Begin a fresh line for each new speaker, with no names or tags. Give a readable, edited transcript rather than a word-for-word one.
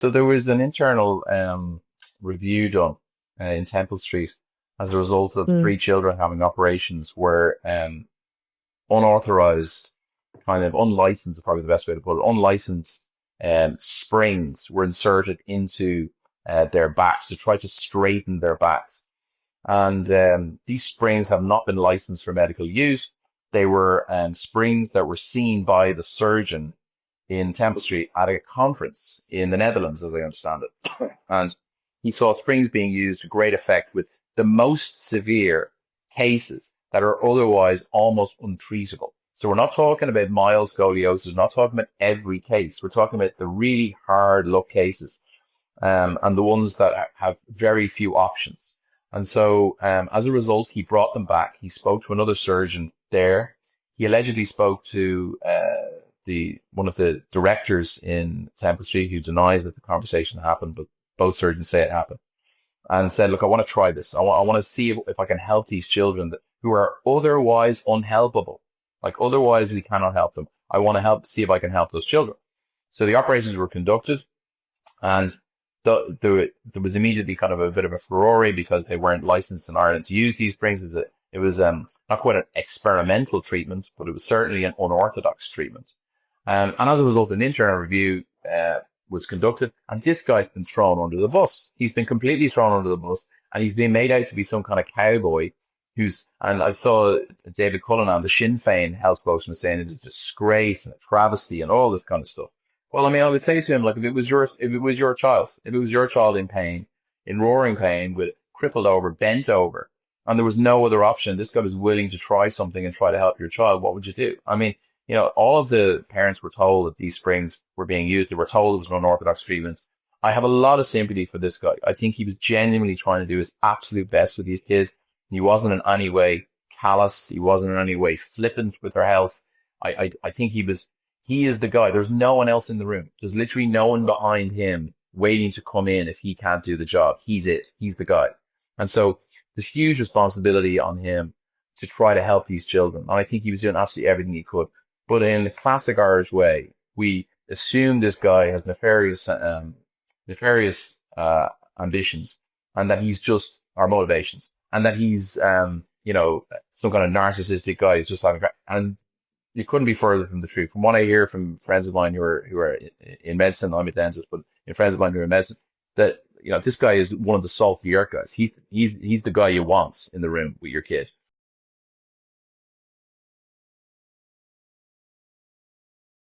So there was an internal review done in Temple Street as a result of
Mm,
three children having operations where unauthorized, kind of unlicensed, is probably the best way to put it, unlicensed springs were inserted into their backs to try to straighten their backs. And these springs have not been licensed for medical use. They were springs that were seen by the surgeon in Temple Street at a conference in the Netherlands, as I understand it. And he saw springs being used to great effect with the most severe cases that are otherwise almost untreatable. So we're not talking about mild scoliosis, we're not talking about every case. We're talking about the really hard luck cases, and the ones that have very few options. And so, as a result, he brought them back. He spoke to another surgeon there. He allegedly spoke to the one of the directors in Temple Street, who denies that the conversation happened, but both surgeons say it happened, and said, "Look, I want to try this. I want to see if I can help these children who are otherwise unhelpable. Like otherwise, we cannot help them. I want to help, see if I can help those children." So the operations were conducted, and there was immediately kind of a bit of a furore because they weren't licensed in Ireland to use these springs. It was not quite an experimental treatment, but it was certainly an unorthodox treatment. And as a result, an internal review was conducted, and this guy's been thrown under the bus. He's been completely thrown under the bus, and he's been made out to be some kind of cowboy and I saw David Cullinan, the Sinn Féin health spokesman, saying it's a disgrace and a travesty and all this kind of stuff. Well, I mean, I would say to him, like, if it was your child in roaring pain, with crippled over, bent over, and there was no other option, this guy was willing to try something and try to help your child, what would you do? I mean, all of the parents were told that these springs were being used. They were told it was an unorthodox treatment. I have a lot of sympathy for this guy. I think he was genuinely trying to do his absolute best with these kids. He wasn't in any way callous. He wasn't in any way flippant with their health. I think he is the guy. There's no one else in the room. There's literally no one behind him waiting to come in if he can't do the job. He's it. He's the guy. And so there's huge responsibility on him to try to help these children. And I think he was doing absolutely everything he could. But in the classic Irish way, we assume this guy has nefarious ambitions, and that he's just our motivations, and that he's some kind of narcissistic guy who's just having. And you couldn't be further from the truth. From what I hear from friends of mine who are in medicine, I'm a dentist, but in friends of mine who are in medicine, that this guy is one of the salt of the earth guys. He's the guy you want in the room with your kid.